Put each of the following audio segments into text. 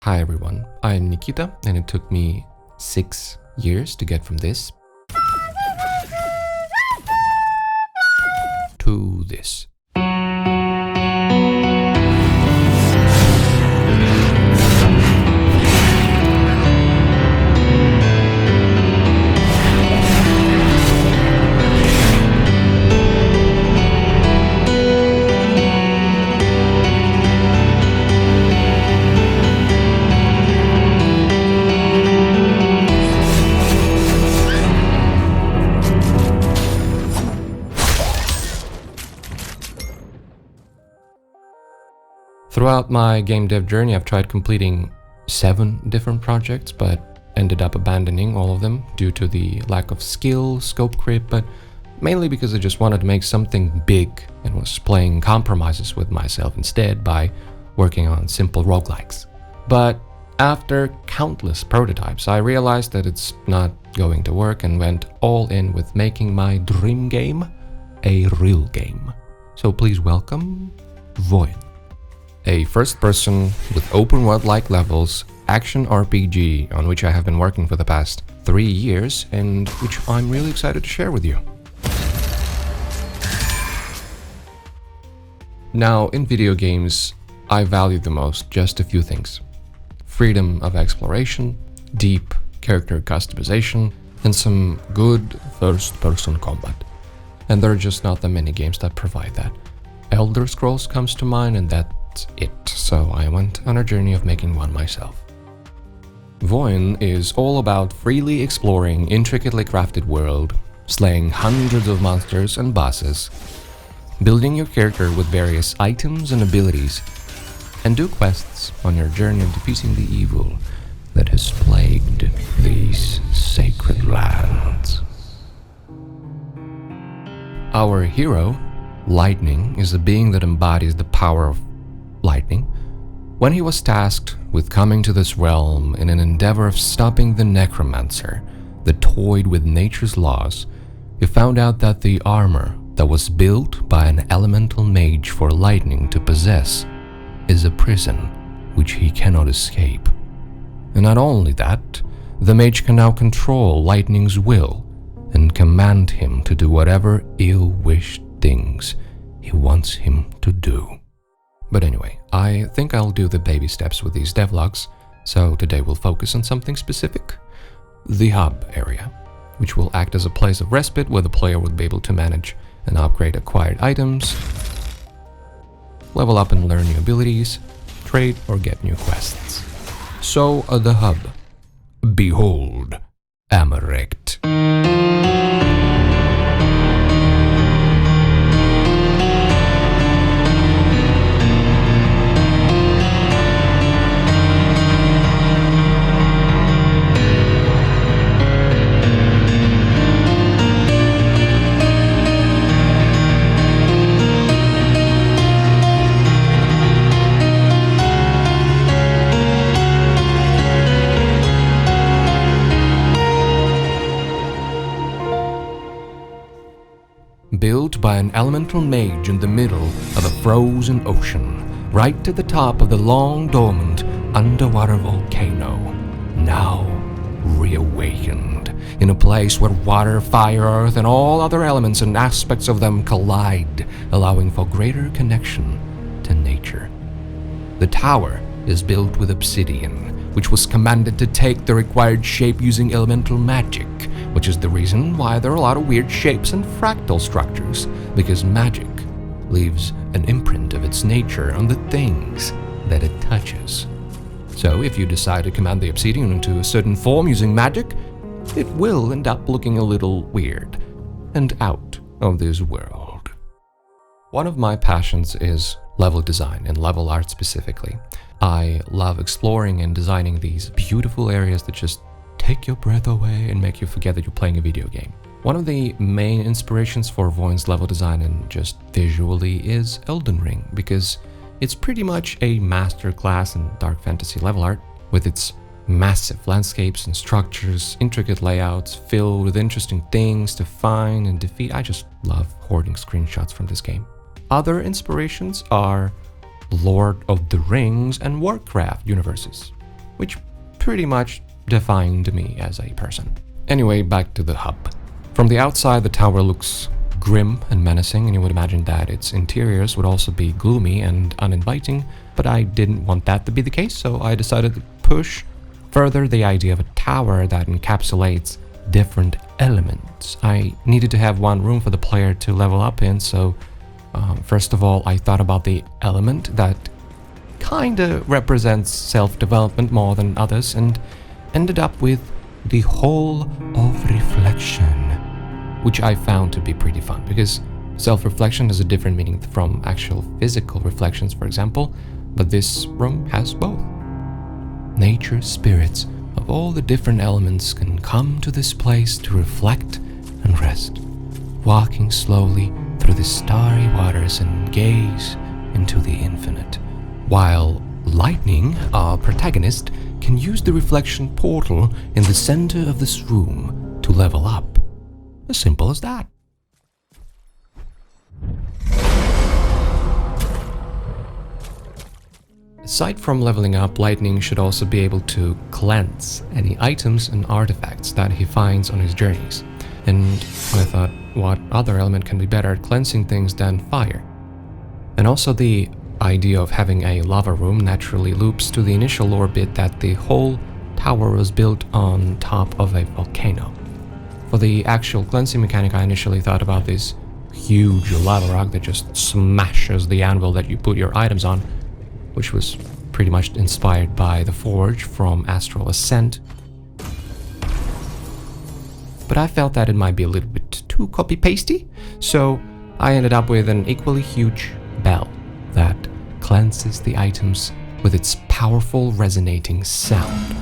Hi everyone, I'm Nikita and it took me 6 years to get from this to this. Throughout my game dev journey, I've tried completing 7 different projects, but ended up abandoning all of them due to the lack of skill, scope creep, but mainly because I just wanted to make something big and was playing compromises with myself instead by working on simple roguelikes. But after countless prototypes, I realized that it's not going to work and went all in with making my dream game a real game. So please welcome VOIN. A first-person with open world-like levels action RPG on which I have been working for the past 3 years and which I'm really excited to share with you. Now, in video games, I value the most just a few things: freedom of exploration, deep character customization, and some good first-person combat. And there are just not that many games that provide that. Elder Scrolls comes to mind, and that's it, so I went on a journey of making one myself. VOIN is all about freely exploring intricately crafted world, slaying hundreds of monsters and bosses, building your character with various items and abilities, and do quests on your journey of defeating the evil that has plagued these sacred lands. Our hero, Lightning, is a being that embodies the power of lightning. When he was tasked with coming to this realm in an endeavor of stopping the necromancer that toyed with nature's laws, he found out that the armor that was built by an elemental mage for lightning to possess is a prison which he cannot escape. And not only that, the mage can now control lightning's will and command him to do whatever ill-wished things he wants him to do. But anyway, I think I'll do the baby steps with these devlogs, so today we'll focus on something specific: the hub area, which will act as a place of respite where the player will be able to manage and upgrade acquired items, level up and learn new abilities, trade or get new quests. So, the hub. Behold, Amarect. Built by an elemental mage in the middle of a frozen ocean, right to the top of the long dormant underwater volcano, now reawakened, in a place where water, fire, earth, and all other elements and aspects of them collide, allowing for greater connection to nature. The tower is built with obsidian, which was commanded to take the required shape using elemental magic, which is the reason why there are a lot of weird shapes and fractal structures, because magic leaves an imprint of its nature on the things that it touches. So if you decide to command the obsidian into a certain form using magic, it will end up looking a little weird and out of this world. One of my passions is level design and level art specifically. I love exploring and designing these beautiful areas that just take your breath away and make you forget that you're playing a video game. One of the main inspirations for VOIN's level design and just visually is Elden Ring, because it's pretty much a masterclass in dark fantasy level art, with its massive landscapes and structures, intricate layouts filled with interesting things to find and defeat. I just love hoarding screenshots from this game. Other inspirations are Lord of the Rings and Warcraft universes. which pretty much defined me as a person. Anyway, back to the hub. From the outside, the tower looks grim and menacing, and you would imagine that its interiors would also be gloomy and uninviting, but I didn't want that to be the case, so I decided to push further the idea of a tower that encapsulates different elements. I needed to have one room for the player to level up in, so first of all, I thought about the element that kinda represents self-development more than others, and ended up with the Hall of Reflection, which I found to be pretty fun, because self-reflection has a different meaning from actual physical reflections, for example, but this room has both. Nature spirits of all the different elements can come to this place to reflect and rest, walking slowly through the starry waters and gaze into the infinite. While Lightning, our protagonist, can use the reflection portal in the center of this room to level up. As simple as that. Aside from leveling up, Lightning should also be able to cleanse any items and artifacts that he finds on his journeys. And I thought, what other element can be better at cleansing things than fire? And also the idea of having a lava room naturally loops to the initial lore bit that the whole tower was built on top of a volcano. For the actual cleansing mechanic, I initially thought about this huge lava rock that just smashes the anvil that you put your items on, which was pretty much inspired by the Forge from Astral Ascent. But I felt that it might be a little bit too copy-pasty, so I ended up with an equally huge bell that cleanses the items with its powerful resonating sound.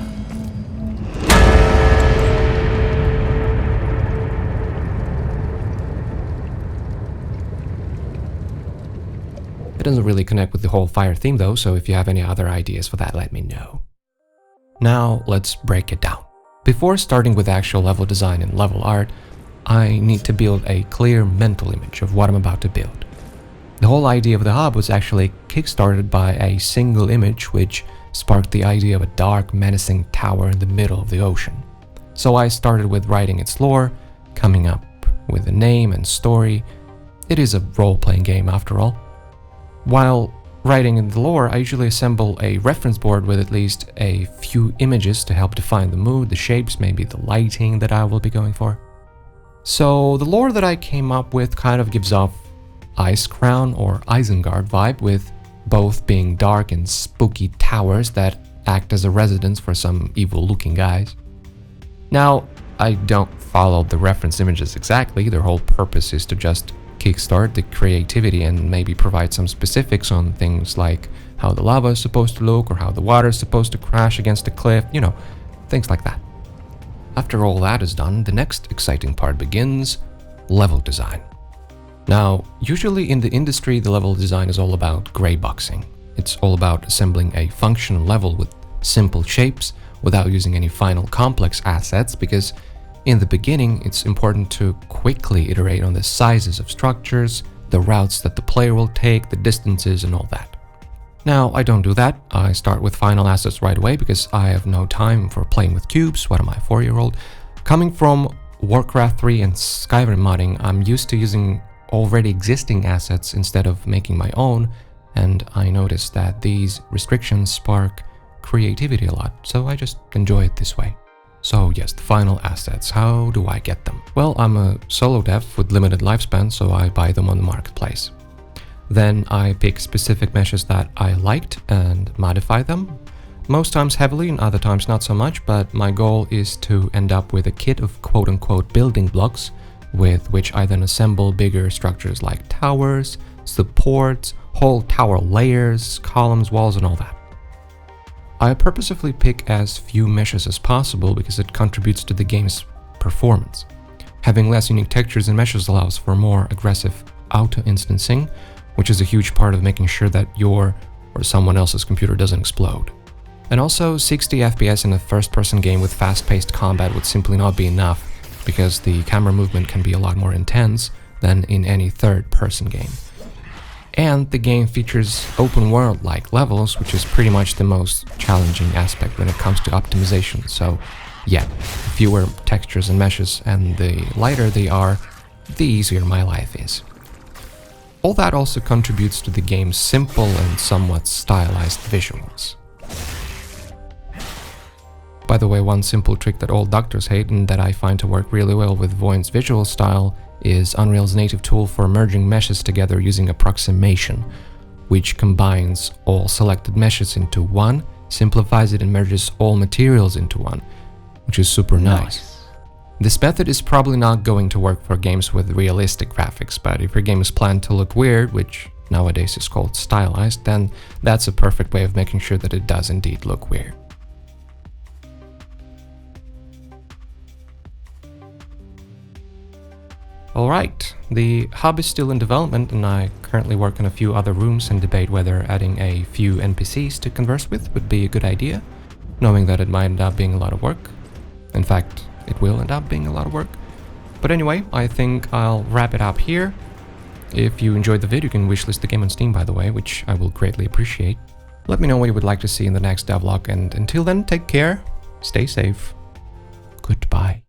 It doesn't really connect with the whole fire theme though, so if you have any other ideas for that, let me know. Now let's break it down. Before starting with actual level design and level art, I need to build a clear mental image of what I'm about to build. The whole idea of the hub was actually kickstarted by a single image which sparked the idea of a dark, menacing tower in the middle of the ocean. So I started with writing its lore, coming up with a name and story. It is a role-playing game after all. While writing in the lore, I usually assemble a reference board with at least a few images to help define the mood, the shapes, maybe the lighting that I will be going for. So the lore that I came up with kind of gives off Ice Crown or Isengard vibe, with both being dark and spooky towers that act as a residence for some evil-looking guys. Now, I don't follow the reference images exactly. Their whole purpose is to just kickstart the creativity and maybe provide some specifics on things like how the lava is supposed to look or how the water is supposed to crash against a cliff, you know, things like that. After all that is done, the next exciting part begins: level design. Now, usually in the industry, the level design is all about gray boxing. It's all about assembling a functional level with simple shapes without using any final complex assets, because in the beginning, it's important to quickly iterate on the sizes of structures, the routes that the player will take, the distances, and all that. Now, I don't do that. I start with final assets right away because I have no time for playing with cubes. What am I, 4-year-old? Coming from Warcraft 3 and Skyrim modding, I'm used to using already existing assets instead of making my own, and I noticed that these restrictions spark creativity a lot, so I just enjoy it this way. So yes, the final assets, how do I get them? Well, I'm a solo dev with limited lifespan, so I buy them on the marketplace. Then I pick specific meshes that I liked and modify them, most times heavily and other times not so much, but my goal is to end up with a kit of quote-unquote building blocks with which I then assemble bigger structures like towers, supports, whole tower layers, columns, walls, and all that. I purposefully pick as few meshes as possible because it contributes to the game's performance. Having less unique textures and meshes allows for more aggressive auto-instancing, which is a huge part of making sure that your or someone else's computer doesn't explode. And also, 60 FPS in a first-person game with fast-paced combat would simply not be enough, because the camera movement can be a lot more intense than in any third-person game. And the game features open world-like levels, which is pretty much the most challenging aspect when it comes to optimization. So yeah, the fewer textures and meshes and the lighter they are, the easier my life is. All that also contributes to the game's simple and somewhat stylized visuals. By the way, one simple trick that all doctors hate and that I find to work really well with VOIN's visual style is Unreal's native tool for merging meshes together using approximation, which combines all selected meshes into one, simplifies it and merges all materials into one, which is super nice. This method is probably not going to work for games with realistic graphics, but if your game is planned to look weird, which nowadays is called stylized, then that's a perfect way of making sure that it does indeed look weird. Alright, the hub is still in development and I currently work on a few other rooms and debate whether adding a few NPCs to converse with would be a good idea, knowing that it might end up being a lot of work. In fact, it will end up being a lot of work. But anyway, I think I'll wrap it up here. If you enjoyed the video, you can wishlist the game on Steam, by the way, which I will greatly appreciate. Let me know what you would like to see in the next devlog, and until then, take care, stay safe, goodbye.